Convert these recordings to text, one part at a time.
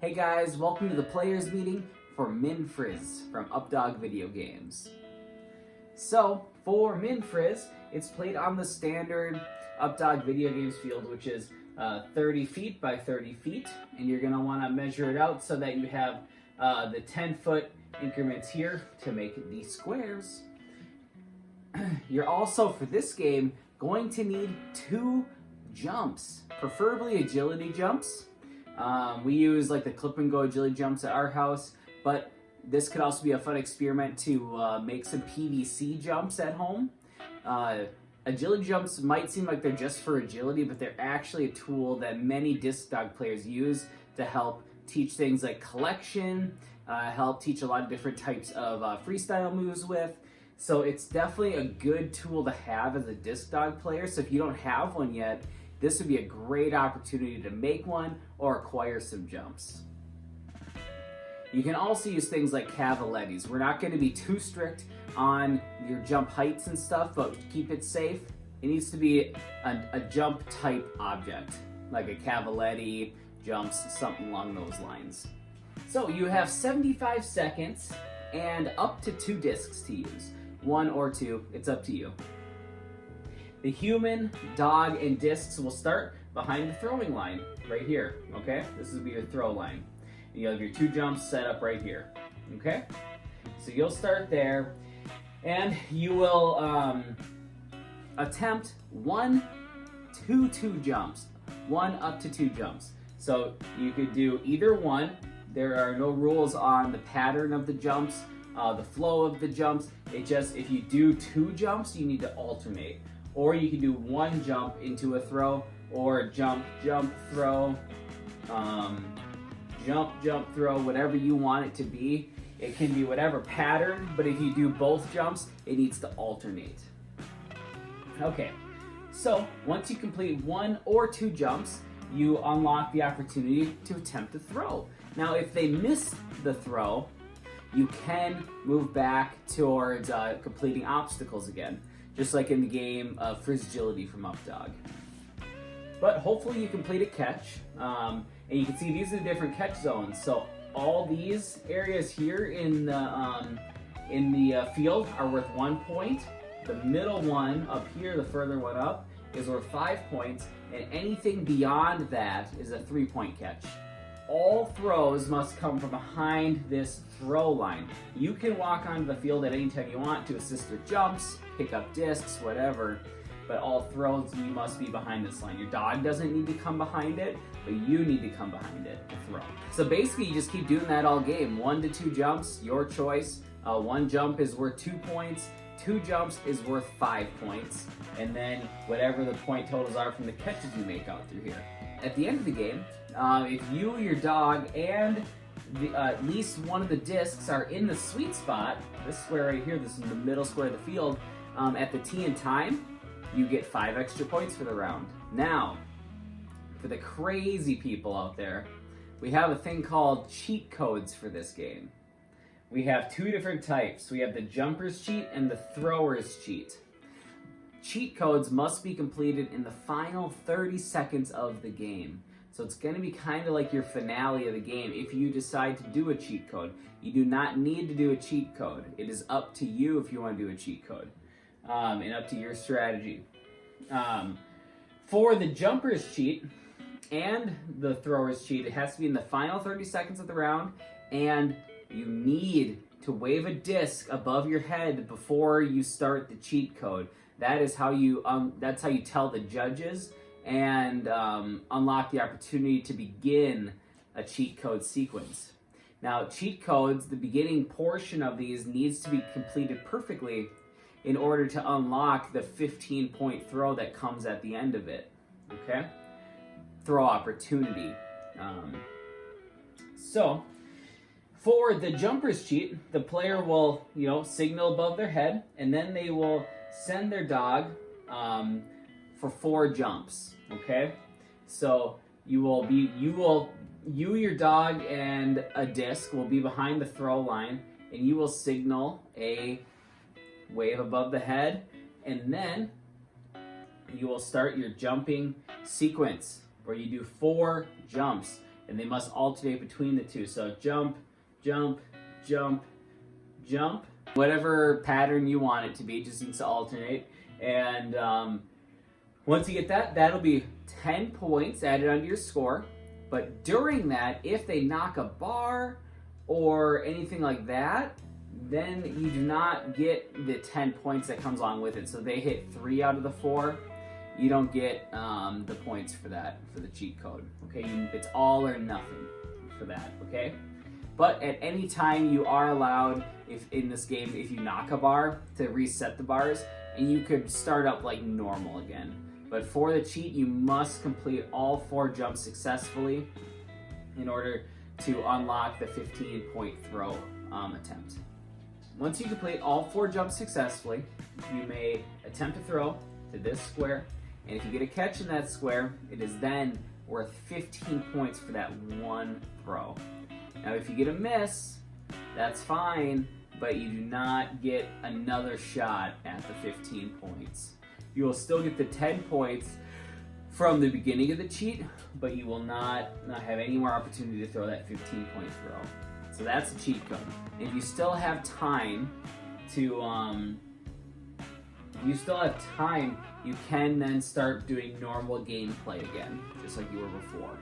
Hey guys, welcome to the players meeting for MinFriz from UpDog Video Games. So, for MinFriz, it's played on the standard UpDog Video Games field, which is 30 feet by 30 feet, and you're going to want to measure it out so that you have the 10-foot increments here to make these squares. You're also, for this game, going to need 2 jumps, preferably agility jumps. We use like the clip and go agility jumps at our house, but this could also be a fun experiment to make some PVC jumps at home. Agility jumps might seem like they're just for agility, but they're actually a tool that many disc dog players use to help teach things like collection, help teach a lot of different types of freestyle moves with. So it's definitely a good tool to have as a disc dog player. So if you don't have one yet, this would be a great opportunity to make one or acquire some jumps. You can also use things like cavalettis. We're not going to be too strict on your jump heights and stuff, but to keep it safe, it needs to be a jump type object, like a cavaletti, jumps, something along those lines. So you have 75 seconds and up to 2 discs to use. 1 or 2, it's up to you. The human, dog, and discs will start behind the throwing line, right here, okay? This will be your throw line. And you'll have your 2 jumps set up right here, okay? So you'll start there, and you will attempt 1 to 2 jumps. 1 up to 2 jumps. So you could do either one. There are no rules on the pattern of the jumps, the flow of the jumps. It just, if you do 2 jumps, you need to alternate. Or you can do 1 jump into a throw, or jump, jump, throw, jump, jump, throw, whatever you want it to be. It can be whatever pattern, but if you do both jumps, it needs to alternate. Okay, so once you complete 1 or 2 jumps, you unlock the opportunity to attempt a throw. Now, if they miss the throw, you can move back towards completing obstacles again, just like in the game of Frizzagility from UpDog. But hopefully you complete a catch, and you can see these are the different catch zones. So all these areas here in the field are worth 1 point. The middle one up here, the further one up, is worth 5 points, and anything beyond that is a 3-point catch. All throws must come from behind this throw line. You can walk onto the field at any time you want to assist with jumps, pick up discs, whatever, but all throws, you must be behind this line. Your dog doesn't need to come behind it, but you need to come behind it to throw. So basically, you just keep doing that all game. 1 to 2 jumps, your choice. 1 jump is worth 2 points. 2 jumps is worth 5 points. And then whatever the point totals are from the catches you make out through here. At the end of the game, if you, your dog, and at least one of the discs are in the sweet spot, this square right here, this is the middle square of the field, at the tee and time, you get 5 extra points for the round. Now, for the crazy people out there, we have a thing called cheat codes for this game. We have 2 different types. We have the jumper's cheat and the thrower's cheat. Cheat codes must be completed in the final 30 seconds of the game. So it's going to be kind of like your finale of the game if you decide to do a cheat code. You do not need to do a cheat code. It is up to you if you want to do a cheat code, and up to your strategy. For the jumper's cheat and the thrower's cheat, it has to be in the final 30 seconds of the round, and you need to wave a disc above your head before you start the cheat code. That is how you that's how you tell the judges and unlock the opportunity to begin a cheat code sequence. Now, cheat codes, the beginning portion of these needs to be completed perfectly in order to unlock the 15-point throw that comes at the end of it, okay? Throw opportunity. So, for the jumper's cheat, the player will, signal above their head, and then they will send their dog for 4 jumps, okay? So you, your dog, and a disc will be behind the throw line, and you will signal a wave above the head, and then you will start your jumping sequence where you do 4 jumps. and they must alternate between the two. So jump, jump, jump, jump. Whatever pattern you want it to be, just needs to alternate. And once you get that, that'll be 10 points added onto your score. But during that, if they knock a bar or anything like that, then you do not get the 10 points that comes along with it. So they hit 3 out of the 4. You don't get the points for that, for the cheat code. Okay, it's all or nothing for that, okay? But at any time you are allowed, if in this game, if you knock a bar, to reset the bars, and you could start up like normal again. But for the cheat, you must complete all 4 jumps successfully in order to unlock the 15-point throw attempt. Once you complete all 4 jumps successfully, you may attempt to throw to this square, and if you get a catch in that square, it is then worth 15 points for that one throw. Now if you get a miss, that's fine, but you do not get another shot at the 15 points. You will still get the 10 points from the beginning of the cheat, but you will not have any more opportunity to throw that 15-point throw. So that's the cheat code. If you still have time to, you can then start doing normal gameplay again, just like you were before.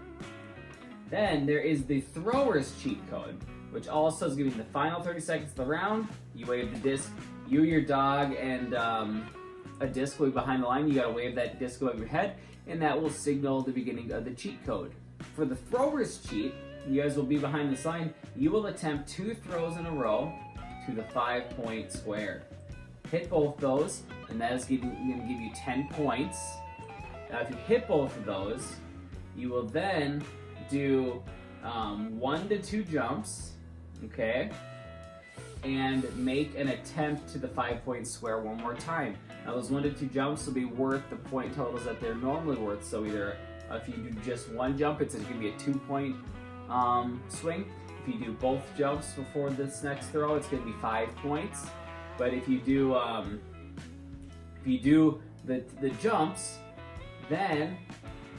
Then there is the thrower's cheat code, which also is giving the final 30 seconds of the round. You wave the disc, you, your dog, and a disc will be behind the line. You gotta wave that disc above your head, and that will signal the beginning of the cheat code. For the thrower's cheat, you guys will be behind this line. You will attempt 2 throws in a row to the 5-point square. Hit both those, and that is going to give you 10 points. Now, if you hit both of those, you will then do 1 to 2 jumps, okay, and make an attempt to the 5-point square one more time. Now, those 1 to 2 jumps will be worth the point totals that they're normally worth. So either if you do just 1 jump, it's going to be a 2-point swing. If you do both jumps before this next throw, it's going to be 5 points. But if you do the jumps, then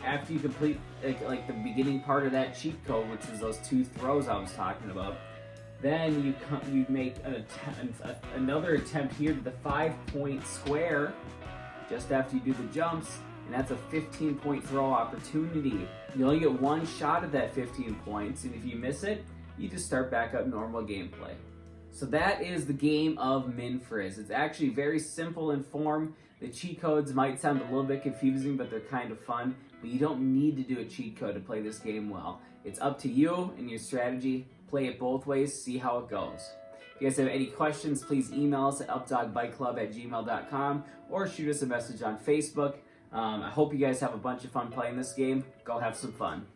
after you complete like the beginning part of that cheat code, which is those 2 throws I was talking about, then you make another attempt here to the 5-point square just after you do the jumps, and that's a 15-point throw opportunity. You only get 1 shot at that 15 points, and if you miss it, you just start back up normal gameplay. So that is the game of MinFriz. It's actually very simple in form. The cheat codes might sound a little bit confusing, but they're kind of fun. But you don't need to do a cheat code to play this game well. It's up to you and your strategy. Play it both ways, see how it goes. If you guys have any questions, please email us at updogbikeclub@gmail.com or shoot us a message on Facebook. I hope you guys have a bunch of fun playing this game. Go have some fun.